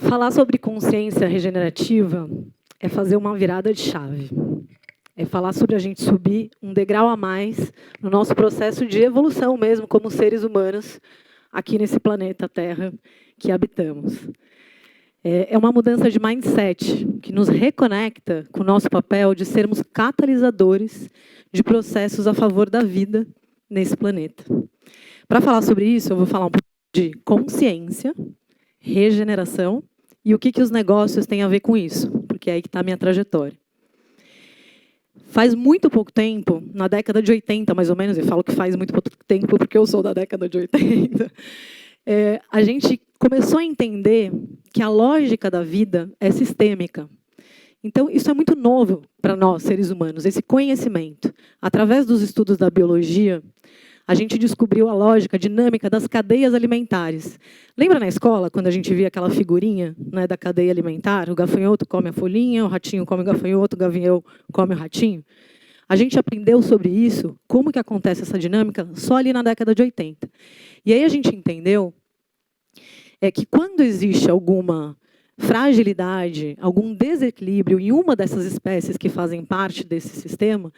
Falar sobre consciência regenerativa é fazer uma virada de chave. É falar sobre a gente subir um degrau a mais no nosso processo de evolução mesmo, como seres humanos, aqui nesse planeta Terra que habitamos. É uma mudança de mindset que nos reconecta com o nosso papel de sermos catalisadores de processos a favor da vida nesse planeta. Para falar sobre isso, eu vou falar um pouco de consciência, regeneração e o que os negócios têm a ver com isso, porque é aí que está a minha trajetória. Faz muito pouco tempo, na década de 80, mais ou menos, e falo que faz muito pouco tempo porque eu sou da década de 80, a gente começou a entender que a lógica da vida é sistêmica. Então, isso é muito novo para nós, seres humanos, esse conhecimento. Através dos estudos da biologia, a gente descobriu a lógica, a dinâmica das cadeias alimentares. Lembra na escola, quando a gente via aquela figurinha, né, da cadeia alimentar? O gafanhoto come a folhinha, o ratinho come o gafanhoto, o gavião come o ratinho. A gente aprendeu sobre isso, como que acontece essa dinâmica, só ali na década de 80. E aí a gente entendeu que quando existe alguma fragilidade, algum desequilíbrio em uma dessas espécies que fazem parte desse sistema,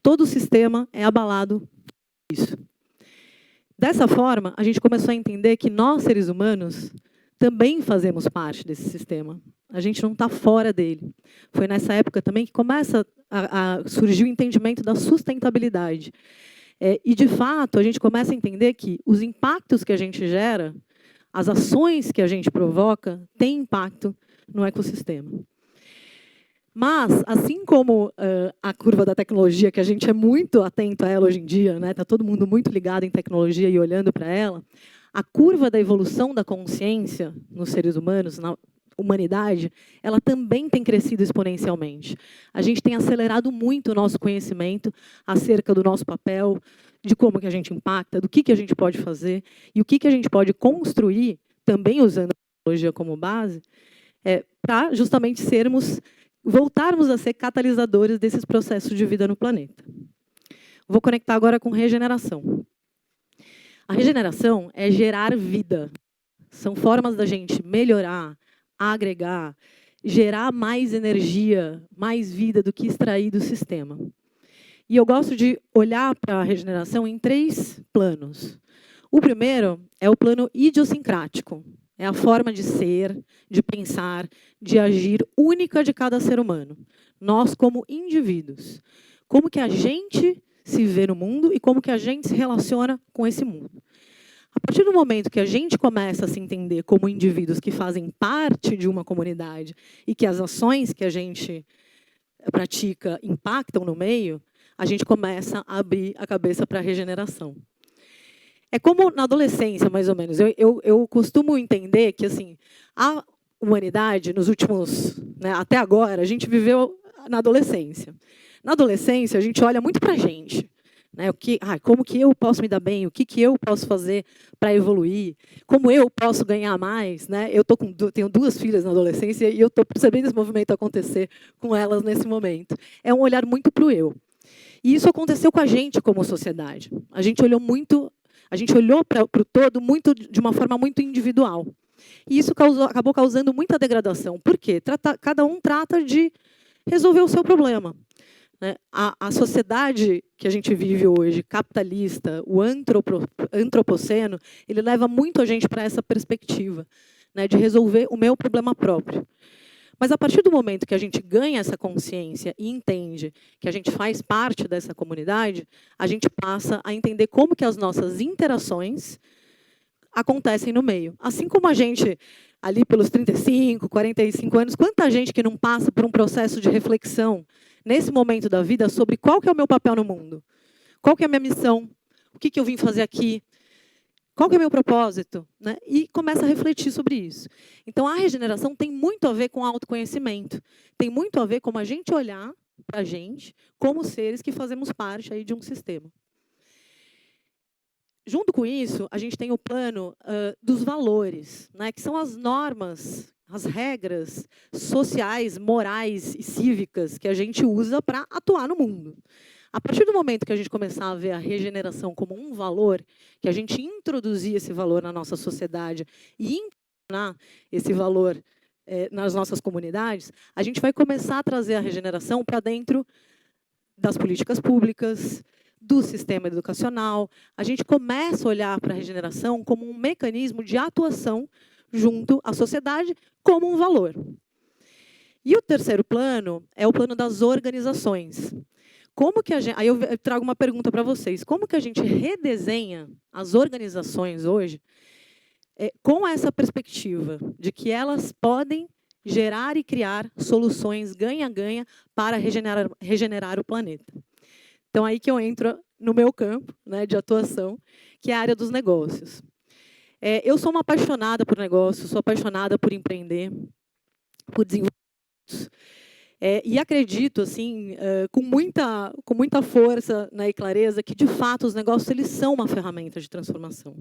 todo o sistema é abalado por isso. Dessa forma, a gente começou a entender que nós, seres humanos, também fazemos parte desse sistema. A gente não está fora dele. Foi nessa época também que começa a surgir o entendimento da sustentabilidade. E, de fato, a gente começa a entender que os impactos que a gente gera, as ações que a gente provoca, têm impacto no ecossistema. Mas, assim como a curva da tecnologia, que a gente é muito atento a ela hoje em dia, né? Está todo mundo muito ligado em tecnologia e olhando para ela, a curva da evolução da consciência nos seres humanos, na humanidade, ela também tem crescido exponencialmente. A gente tem acelerado muito o nosso conhecimento acerca do nosso papel, de como que a gente impacta, do que a gente pode fazer e o que a gente pode construir, também usando a tecnologia como base, para justamente voltarmos a ser catalisadores desses processos de vida no planeta. Vou conectar agora com regeneração. A regeneração é gerar vida. São formas da gente melhorar, agregar, gerar mais energia, mais vida do que extrair do sistema. E eu gosto de olhar para a regeneração em 3 planos. O primeiro é o plano idiosincrático. É a forma de ser, de pensar, de agir única de cada ser humano. Nós, como indivíduos. Como que a gente se vê no mundo e como que a gente se relaciona com esse mundo. A partir do momento que a gente começa a se entender como indivíduos que fazem parte de uma comunidade e que as ações que a gente pratica impactam no meio, a gente começa a abrir a cabeça para a regeneração. É como na adolescência, mais ou menos. Eu costumo entender que assim, a humanidade, nos últimos, né, até agora, a gente viveu na adolescência. Na adolescência, a gente olha muito para a gente. Né, como que eu posso me dar bem? O que eu posso fazer para evoluir? Como eu posso ganhar mais? Né? Eu tenho 2 filhas na adolescência e eu estou percebendo esse movimento acontecer com elas nesse momento. É um olhar muito para o eu. E isso aconteceu com a gente como sociedade. A gente olhou para o todo de uma forma muito individual. E isso acabou causando muita degradação. Por quê? Cada um trata de resolver o seu problema. Né? A sociedade que a gente vive hoje, capitalista, o antropoceno, ele leva muito a gente para essa perspectiva, né, de resolver o meu problema próprio. Mas, a partir do momento que a gente ganha essa consciência e entende que a gente faz parte dessa comunidade, a gente passa a entender como que as nossas interações acontecem no meio. Assim como a gente, ali pelos 35, 45 anos, quanta gente que não passa por um processo de reflexão nesse momento da vida sobre qual que é o meu papel no mundo, qual que é a minha missão, o que eu vim fazer aqui, qual que é o meu propósito? Né? E começa a refletir sobre isso. Então, a regeneração tem muito a ver com autoconhecimento. Tem muito a ver com a gente olhar para a gente como seres que fazemos parte aí de um sistema. Junto com isso, a gente tem o plano dos valores, né? Que são as normas, as regras sociais, morais e cívicas que a gente usa para atuar no mundo. A partir do momento que a gente começar a ver a regeneração como um valor, que a gente introduzir esse valor na nossa sociedade e esse valor nas nossas comunidades, a gente vai começar a trazer a regeneração para dentro das políticas públicas, do sistema educacional. A gente começa a olhar para a regeneração como um mecanismo de atuação junto à sociedade como um valor. E o terceiro plano é o plano das organizações. Como que a gente, aí eu trago uma pergunta para vocês. Como que a gente redesenha as organizações hoje com essa perspectiva de que elas podem gerar e criar soluções ganha-ganha para regenerar o planeta? Então, aí que eu entro no meu campo, né, de atuação, que é a área dos negócios. Eu sou uma apaixonada por negócios, sou apaixonada por empreender, por desenvolver. E acredito, assim, com muita força, né, e clareza, que, de fato, os negócios eles são uma ferramenta de transformação.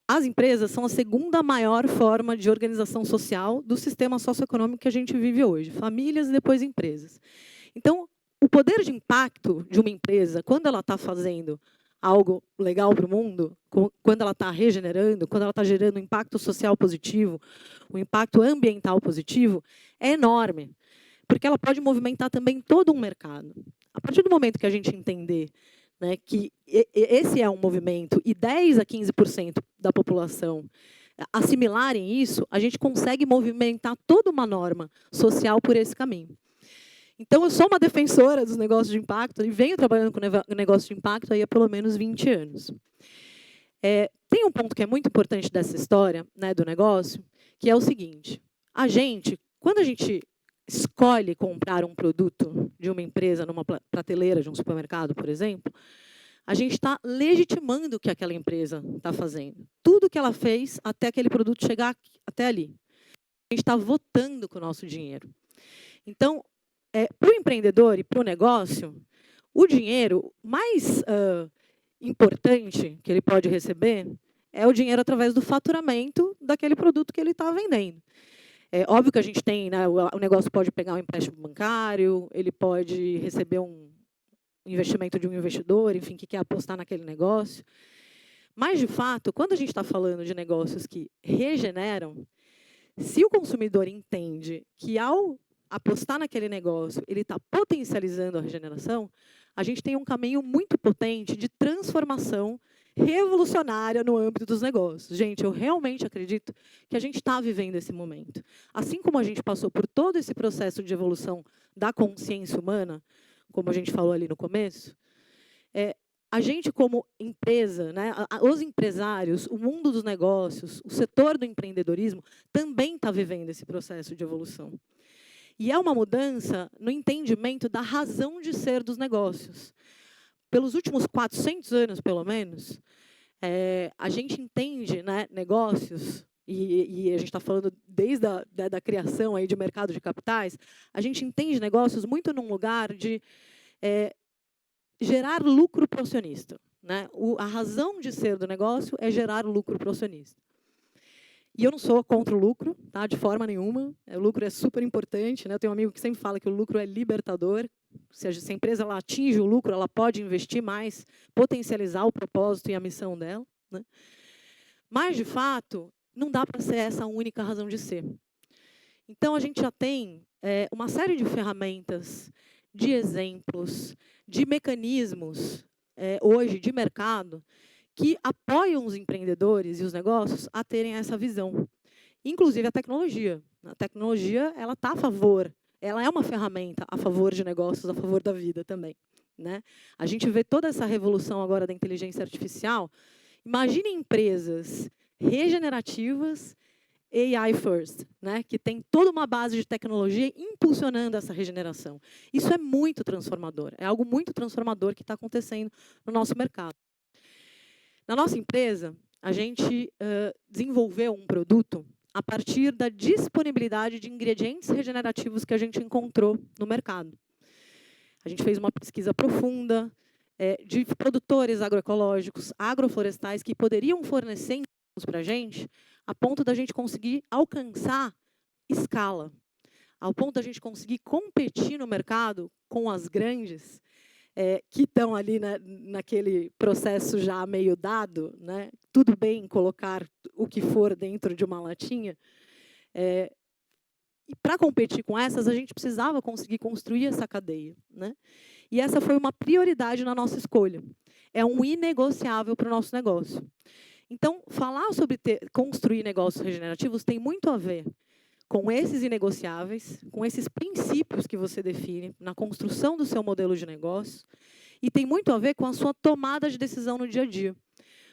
As empresas são a segunda maior forma de organização social do sistema socioeconômico que a gente vive hoje. Famílias e depois empresas. Então, o poder de impacto de uma empresa, quando ela está fazendo algo legal para o mundo, quando ela está regenerando, quando ela está gerando um impacto social positivo, um impacto ambiental positivo, é enorme. Porque ela pode movimentar também todo um mercado. A partir do momento que a gente entender, né, que esse é um movimento e 10 a 15% da população assimilarem isso, a gente consegue movimentar toda uma norma social por esse caminho. Então, eu sou uma defensora dos negócios de impacto e venho trabalhando com negócios de impacto aí há pelo menos 20 anos. Tem um ponto que é muito importante dessa história, né, do negócio, que é o seguinte. Quando a gente escolhe comprar um produto de uma empresa numa prateleira de um supermercado, por exemplo, a gente está legitimando o que aquela empresa está fazendo. Tudo que ela fez até aquele produto chegar até ali. A gente está votando com o nosso dinheiro. Então, para o empreendedor e para o negócio, o dinheiro mais importante que ele pode receber é o dinheiro através do faturamento daquele produto que ele está vendendo. É óbvio que a gente tem, né, o negócio pode pegar um empréstimo bancário, ele pode receber um investimento de um investidor, enfim, que quer apostar naquele negócio. Mas, de fato, quando a gente está falando de negócios que regeneram, se o consumidor entende que, ao apostar naquele negócio, ele está potencializando a regeneração, a gente tem um caminho muito potente de transformação revolucionária no âmbito dos negócios. Gente, eu realmente acredito que a gente está vivendo esse momento. Assim como a gente passou por todo esse processo de evolução da consciência humana, como a gente falou ali no começo, a gente, como empresa, né, os empresários, o mundo dos negócios, o setor do empreendedorismo, também está vivendo esse processo de evolução. E é uma mudança no entendimento da razão de ser dos negócios. Pelos últimos 400 anos, pelo menos, a gente entende, né, negócios, e a gente está falando desde da criação aí de mercado de capitais, a gente entende negócios muito num lugar de gerar lucro para o acionista. Né? A razão de ser do negócio é gerar lucro para o acionista. E eu não sou contra o lucro, tá? De forma nenhuma. O lucro é super importante. Né? Eu tenho um amigo que sempre fala que o lucro é libertador. Se a empresa ela atinge o lucro, ela pode investir mais, potencializar o propósito e a missão dela. Né? Mas, de fato, não dá para ser essa a única razão de ser. Então, a gente já tem uma série de ferramentas, de exemplos, de mecanismos, hoje, de mercado, que apoiam os empreendedores e os negócios a terem essa visão. Inclusive a tecnologia. A tecnologia ela está a favor, ela é uma ferramenta a favor de negócios, a favor da vida também. Né? A gente vê toda essa revolução agora da inteligência artificial. Imagine empresas regenerativas, AI first, né? Que tem toda uma base de tecnologia impulsionando essa regeneração. Isso é muito transformador, é algo muito transformador que está acontecendo no nosso mercado. Na nossa empresa, a gente desenvolveu um produto a partir da disponibilidade de ingredientes regenerativos que a gente encontrou no mercado. A gente fez uma pesquisa profunda de produtores agroecológicos, agroflorestais, que poderiam fornecer insumos para a gente, a ponto da gente conseguir alcançar escala, ao ponto da gente conseguir competir no mercado com as grandes, que estão ali naquele processo já meio dado, né? Tudo bem colocar o que for dentro de uma latinha. E para competir com essas, a gente precisava conseguir construir essa cadeia, né? E essa foi uma prioridade na nossa escolha. É um inegociável para o nosso negócio. Então, falar sobre construir negócios regenerativos tem muito a ver com esses inegociáveis, com esses princípios que você define na construção do seu modelo de negócio, e tem muito a ver com a sua tomada de decisão no dia a dia.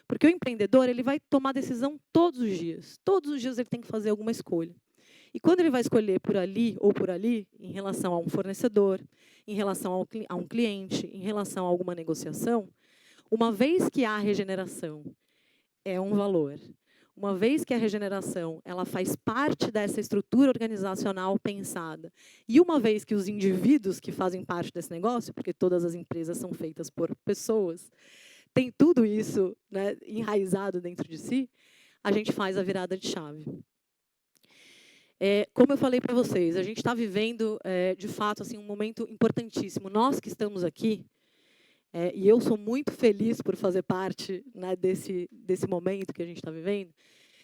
Porque o empreendedor ele vai tomar decisão todos os dias. Todos os dias ele tem que fazer alguma escolha. E quando ele vai escolher por ali ou por ali, em relação a um fornecedor, em relação a um cliente, em relação a alguma negociação, uma vez que há regeneração é um valor, uma vez que a regeneração ela faz parte dessa estrutura organizacional pensada, e uma vez que os indivíduos que fazem parte desse negócio, porque todas as empresas são feitas por pessoas, tem tudo isso, né, enraizado dentro de si, a gente faz a virada de chave. Como eu falei para vocês, a gente está vivendo, de fato, assim, um momento importantíssimo. Nós que estamos aqui, e eu sou muito feliz por fazer parte, né, desse momento que a gente está vivendo,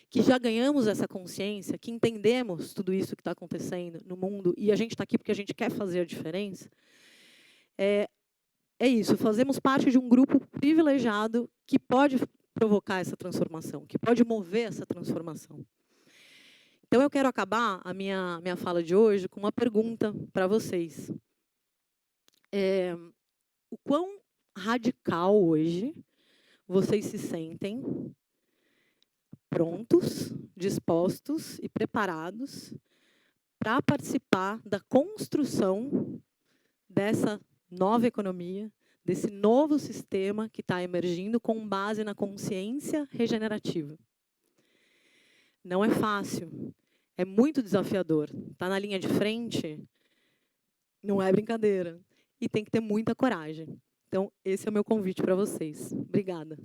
que já ganhamos essa consciência, que entendemos tudo isso que está acontecendo no mundo, e a gente está aqui porque a gente quer fazer a diferença. É isso, fazemos parte de um grupo privilegiado que pode provocar essa transformação, que pode mover essa transformação. Então, eu quero acabar a minha fala de hoje com uma pergunta para vocês. O quão radical hoje vocês se sentem prontos, dispostos e preparados para participar da construção dessa nova economia, desse novo sistema que está emergindo com base na consciência regenerativa? Não é fácil, é muito desafiador. Estar na linha de frente não é brincadeira. E tem que ter muita coragem. Então, esse é o meu convite para vocês. Obrigada.